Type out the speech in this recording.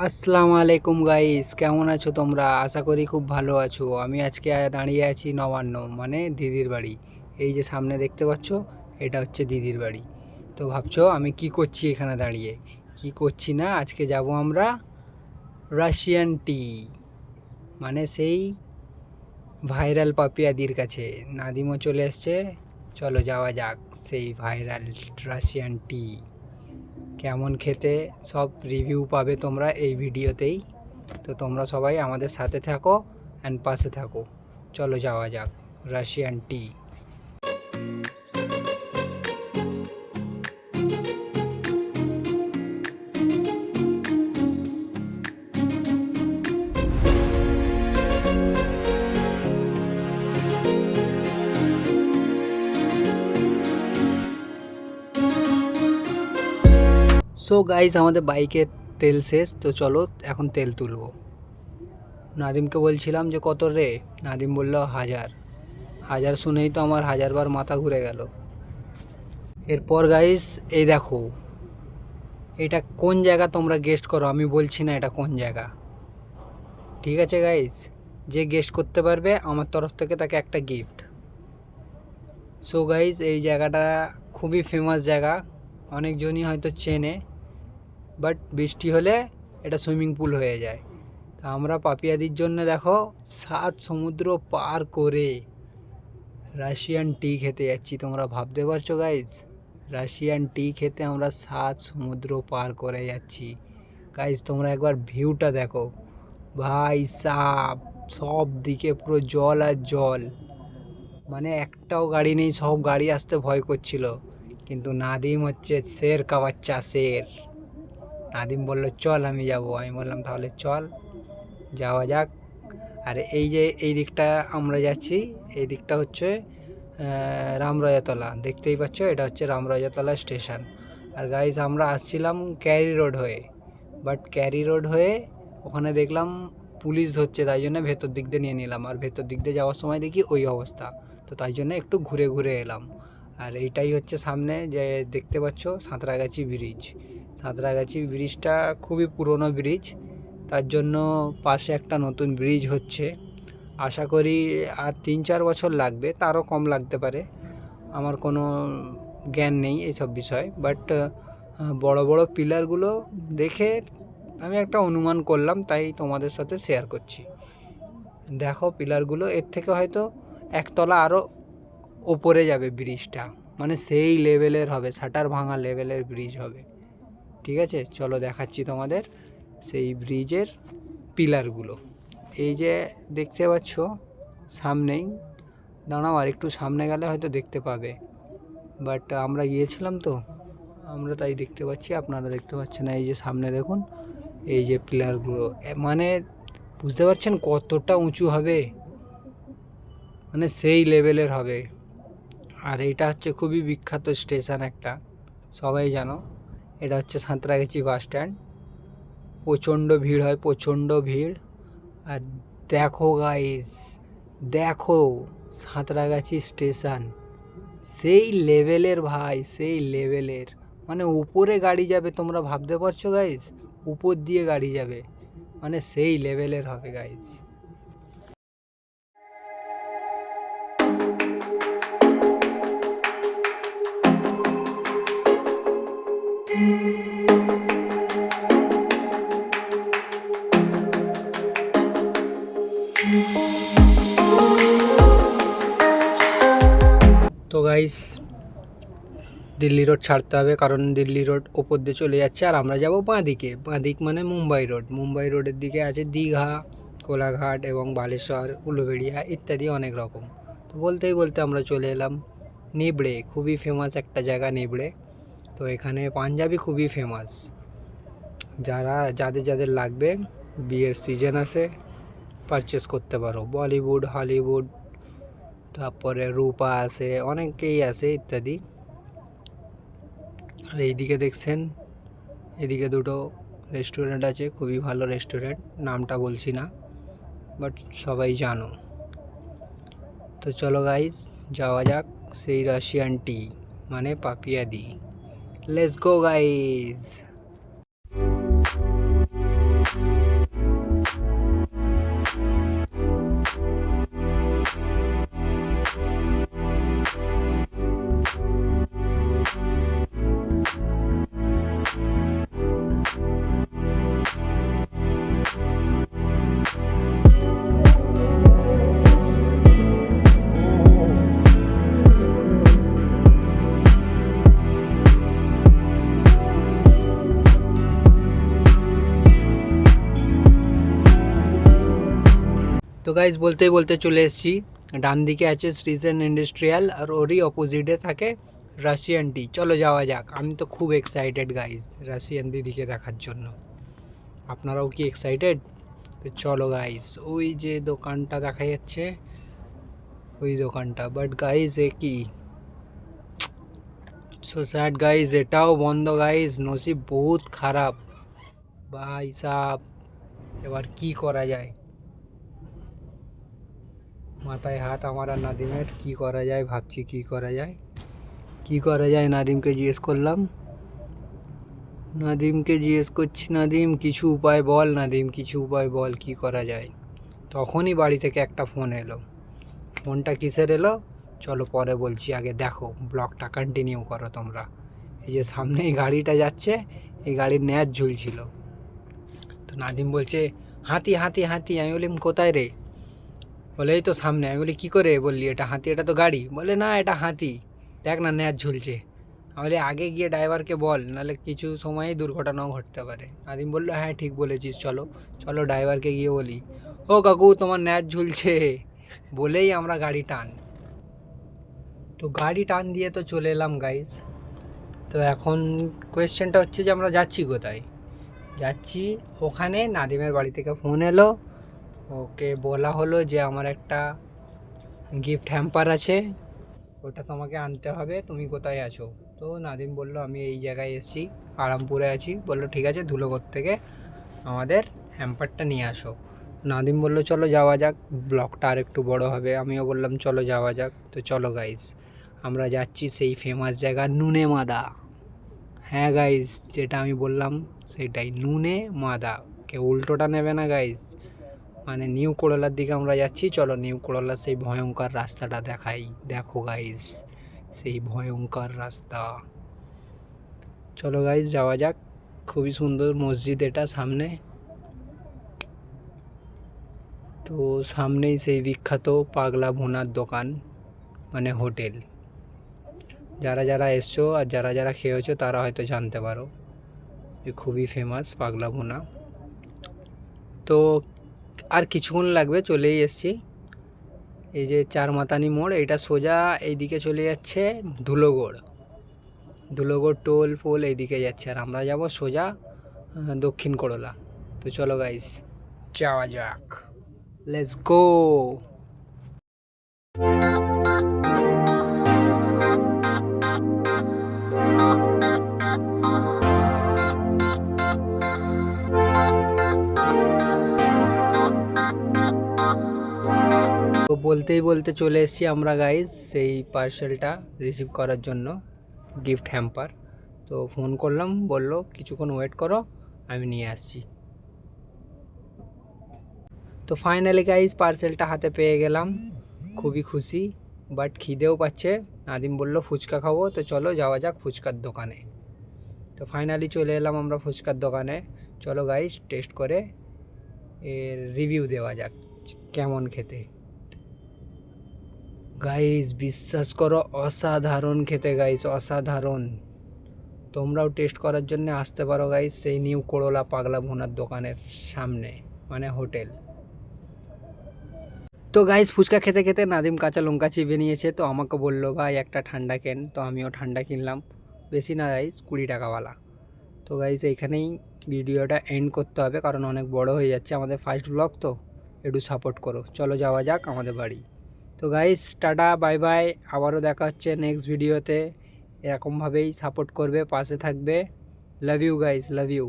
আসসালামু আলাইকুম গাইস, কেমন আছো তোমরা? আশা করি খুব ভালো আছো। আমি আজকে দাঁড়িয়ে আছি নবান্ন, মানে দিদির বাড়ি। এই যে সামনে দেখতে পাচ্ছ, এটা হচ্ছে দিদির বাড়ি। তো ভাবছো আমি কি করছি এখানে দাঁড়িয়ে? কি করছি না, আজকে যাব আমরা রাশিয়ান টি, মানে সেই ভাইরাল পাপিয়াদির কাছে। নাদিমও চলে এসছে, চলো যাওয়া যাক সেই ভাইরাল রাশিয়ান টি। কেমন খেতে সব রিভিউ পাবে তোমরা এই ভিডিওতেই। তো তোমরা সবাই আমাদের সাথে থাকো অ্যান্ড পাশে থাকো। চলো যাওয়া যাক রাশিয়ান টি। সো গাইজ, আমাদের বাইকের তেল শেষ, তো চলো এখন তেল তুলবো। নাদিমকে বলছিলাম যে কত রে, নাদিম বলল 1000। 1000 শুনেই তো আমার 1000বার মাথা ঘুরে গেল। এরপর গাইজ, এই দেখো এটা কোন জায়গা তোমরা গেস্ট করো, আমি বলছি না এটা কোন জায়গা। ঠিক আছে গাইজ, যে গেস্ট করতে পারবে আমার তরফ থেকে তাকে একটা গিফট। সো গাইজ, এই জায়গাটা খুবই ফেমাস জায়গা, অনেকজনই হয়তো চেনে, বাট বৃষ্টি হলে এটা সুইমিং পুল হয়ে যায়। তা আমরা পাপিয়াদির জন্য দেখো 7 সমুদ্র পার করে রাশিয়ান টি খেতে যাচ্ছি। তোমরা ভাবতে পারছো গাইজ, রাশিয়ান টি খেতে আমরা 7 সমুদ্র পার করে যাচ্ছি। গাইজ তোমরা একবার ভিউটা দেখো, ভাই সাব সব দিকে পুরো জল আর জল, মানে একটাও গাড়ি নেই, সব গাড়ি আসতে ভয় করছিল। কিন্তু নাদিম হচ্ছে শের কা বাচ্চা, শের। নাদিম বলল চল আমি যাব, আমি বললাম তাহলে চল যাওয়া যাক। আর এই যে এই দিকটা আমরা যাচ্ছি, এই দিকটা হচ্ছে রামরাজাতলা, দেখতেই পাচ্ছ এটা হচ্ছে রামরাজাতলা স্টেশন। আর গাইজ আমরা আসছিলাম ক্যারি রোড হয়ে, বাট ক্যারি রোড হয়ে ওখানে দেখলাম পুলিশ ধরছে, তাই জন্য ভেতর দিক দিয়ে নিয়ে নিলাম। আর ভেতর দিক দিয়ে যাওয়ার সময় দেখি ওই অবস্থা, তো তাই জন্য একটু ঘুরে ঘুরে এলাম। আর এইটাই হচ্ছে সামনে যে দেখতে পাচ্ছ সাঁতরাগাছি ব্রিজ। সাঁতরাগাছি ব্রিজটা খুবই পুরনো ব্রিজ, তার জন্য পাশে একটা নতুন ব্রিজ হচ্ছে। আশা করি আর 3-4 বছর লাগবে, তারও কম লাগতে পারে, আমার কোনো জ্ঞান নেই এইসব বিষয়। বাট বড় বড় পিলারগুলো দেখে আমি একটা অনুমান করলাম, তাই তোমাদের সাথে শেয়ার করছি। দেখো পিলারগুলো, এর থেকে হয়তো একতলা আরও ওপরে যাবে ব্রিজটা, মানে সেই লেভেলের হবে, শাটার ভাঙা লেভেলের ব্রিজ হবে। ঠিক আছে, চলো দেখাচ্ছি তোমাদের সেই ব্রিজের পিলারগুলো। এই যে দেখতে পাচ্ছ সামনেই, দাঁড়াও আর একটু সামনে গেলে হয়তো দেখতে পাবে, বাট আমরা গিয়েছিলাম তো আমরা তাই দেখতে পাচ্ছি, আপনারা দেখতে পাচ্ছেন না। এই যে সামনে দেখুন, এই যে পিলারগুলো, মানে বুঝতে পারছেন কতটা উঁচু হবে, মানে সেই লেভেলের হবে। আর এটা হচ্ছে খুবই বিখ্যাত স্টেশন একটা, সবাই জানো, এটা হচ্ছে সাঁতরাগাছি বাস স্ট্যান্ড। প্রচণ্ড ভিড় হয়, প্রচণ্ড ভিড়। আর দেখো গাইস, দেখো সাঁতরাগাছি স্টেশন সেই লেভেলের ভাই, সেই লেভেলের, মানে উপরে গাড়ি যাবে, তোমরা ভাবতে পারছো গাইস, উপর দিয়ে গাড়ি যাবে, মানে সেই লেভেলের হবে গাইস। তো গাইস, দিল্লি রোড ছাড়তে হবে, কারণ দিল্লি রোড ওপর দিয়ে চলে যাচ্ছে, আর আমরা যাব বাঁ দিকে। বাঁ দিক মানে মুম্বাই রোড। মুম্বাই রোডের দিকে আছে দীঘা, কোলাঘাট এবং বালেশ্বর, উলুবেড়িয়া ইত্যাদি অনেক রকম। তো বলতেই বলতে আমরা চলে এলাম নিবড়ে, খুবই ফেমাস একটা জায়গা নিবড়ে। তো এখানে পাঞ্জাবি খুবই ফেমাস, যাদের যাদের লাগবে, বিয়ের সিজন আসে, পারচেস করতে পারো। বলিউড, হলিউড, তারপরে রূপা আছে, অনেকেই আছে ইত্যাদি। আর এইদিকে দেখছেন, এদিকে দুটো রেস্টুরেন্ট আছে, খুবই ভালো রেস্টুরেন্ট, নামটা বলছি না, বাট সবাই জানো। তো চলো গাইজ যাওয়া যাক সেই রাশিয়ান টি, মানে পাপিয়াদি। Let's go guys. তো গাইজ বলতেই বলতে চলে এসেছি, ডান দিকে আছে সৃজন ইন্ডাস্ট্রিয়াল আর ওরই অপোজিটে থাকে রাশিয়ান টি। চলো যাওয়া যাক। আমি তো খুব এক্সাইটেড গাইজ রাশিয়ান দিদিকে দেখার জন্য। আপনারাও কি এক্সাইটেড? তো চলো গাইজ, ওই যে দোকানটা দেখা যাচ্ছে ওই দোকানটা, বাট গাইজ এ কি সো স্যাড গাইজ, এটাও বন্ধ গাইজ, নসিব বহুত খারাপ ভাই সাব। এবার কি করা যায়, মাথায় হাত আমার আর নাদিমের, কি করা যায় ভাবছি, কি করা যায় কি করা যায়। নাদিমকে জিজ্ঞেস করলাম, নাদিমকে জিজ্ঞেস করছি, নাদিম কিছু উপায় বল, নাদিম কিছু উপায় বল, কি করা যায়। তখনই বাড়ি থেকে একটা ফোন এলো। ফোনটা কিসের এলো চলো পরে বলছি, আগে দেখো ব্লগটা কন্টিনিউ করো তোমরা। এই যে সামনে এই গাড়িটা যাচ্ছে, এই গাড়ির ন্যাচ ঝুলছিল। তো নাদিম বলছে হাতি হাতি হাতি। আমি বললাম কোথায় রে? বলে এই তো সামনে। আমি বলি কী করে বললি এটা হাতি, এটা তো গাড়ি। বলে না এটা হাতি, দেখ না ন্যাচ ঝুলছে। আমি বলি আগে গিয়ে ড্রাইভারকে বল, নাহলে কিছু সময়ে দুর্ঘটনাও ঘটতে পারে। নাদিম বললো হ্যাঁ ঠিক বলেছিস, চলো চলো ড্রাইভারকে গিয়ে বলি, ও কাকু তোমার ন্যাচ ঝুলছে। বলেই আমরা গাড়ি টান, তো গাড়ি টান দিয়ে তো চলে এলাম গাইজ। তো এখন কোয়েশ্চেনটা হচ্ছে যে আমরা যাচ্ছি কোথায়। যাচ্ছি ওখানে নাদিমের বাড়ি থেকে ফোন এলো, ওকে বলা হলো যে আমার একটা গিফট হ্যাম্পার আছে, ওটা তোমাকে আনতে হবে, তুমি কোথায় আছো? তো নাদিম বলল আমি এই জায়গায় এসেছি, আরামপুরে আছি। বললো ঠিক আছে ধুলোগড় থেকে আমাদের হ্যাম্পারটা নিয়ে আসো। নাদিম বললো চলো যাওয়া যাক, ব্লগটা আর একটু বড় হবে। আমিও বললাম চলো যাওয়া যাক। তো চলো গাইজ, আমরা যাচ্ছি সেই ফেমাস জায়গা নুনে মাদা। হ্যাঁ গাইজ, যেটা আমি বললাম সেটাই, নুনে মাদা। কেউ উল্টোটা নেবে না গাইজ, মানে নিউ করলার দিকে আমরা যাচ্ছি। চলো নিউ করলার সেই ভয়ঙ্কর রাস্তাটা দেখাই, দেখো গাইজ সেই ভয়ঙ্কর রাস্তা। চলো গাইজ যাওয়া যাক। খুবই সুন্দর মসজিদ এটা সামনে, তো সামনেই সেই বিখ্যাত পাগলা ভুনার দোকান, মানে হোটেল। যারা যারা এসছো আর যারা যারা খেয়েছো তারা হয়তো জানতে পারো যে খুবই ফেমাস পাগলা ভুনা। তো আর কিছুক্ষণ লাগবে, চলেই এসছি। এই যে চারমাতানি মোড়, এটা সোজা এইদিকে চলে যাচ্ছে ধুলোগড়, ধুলোগড় টোল ফোল এইদিকে যাচ্ছে, আর আমরা যাব সোজা দক্ষিণ করলা। তো চলো গাইস যাওয়া যাক, লেটস গো। তো বলতেই বলতে চলে এসেছি আমরা গাইজ সেই পার্সেলটা রিসিভ করার জন্য, গিফট হ্যাম্পার। তো ফোন করলাম, বললো কিছুক্ষণ ওয়েট করো আমি নিয়ে আসছি। তো ফাইনালি গাইজ পার্সেলটা হাতে পেয়ে গেলাম, খুবই খুশি, বাট খিদেও পাচ্ছে। নাদিম বললো ফুচকা খাবো, তো চলো যাওয়া যাক ফুচকার দোকানে। তো ফাইনালি চলে এলাম আমরা ফুচকার দোকানে। চলো গাইজ টেস্ট করে এর রিভিউ দেওয়া যাক কেমন খেতে। গাইজ বিশ্বাস করো অসাধারণ খেতে গাইজ, অসাধারণ। তোমরাও টেস্ট করার জন্য আসতে পারো গাইজ সেই নিউ করলা পাগলা ভুনার দোকানের সামনে, মানে হোটেল। তো গাইজ ফুচকা খেতে খেতে নাদিম কাঁচা লঙ্কা চিবিয়ে নিয়েছে, তো আমাকে বললো ভাই একটা ঠান্ডা কেন, তো আমিও ঠান্ডা কিনলাম, বেশি না গাইজ 20 টাকাওয়ালা। তো গাইজ এইখানেই ভিডিওটা এন্ড করতে হবে, কারণ অনেক বড় হয়ে যাচ্ছে, আমাদের ফার্স্ট ব্লগ তো, একটু সাপোর্ট করো। চলো যাওয়া যাক আমাদের বাড়ি। তো গাইস টাটা বাই বাই, আবারও দেখা হচ্ছে নেক্সট ভিডিওতে। এরকমভাবেই সাপোর্ট করবে, পাশে থাকবে। Love you guys, love you.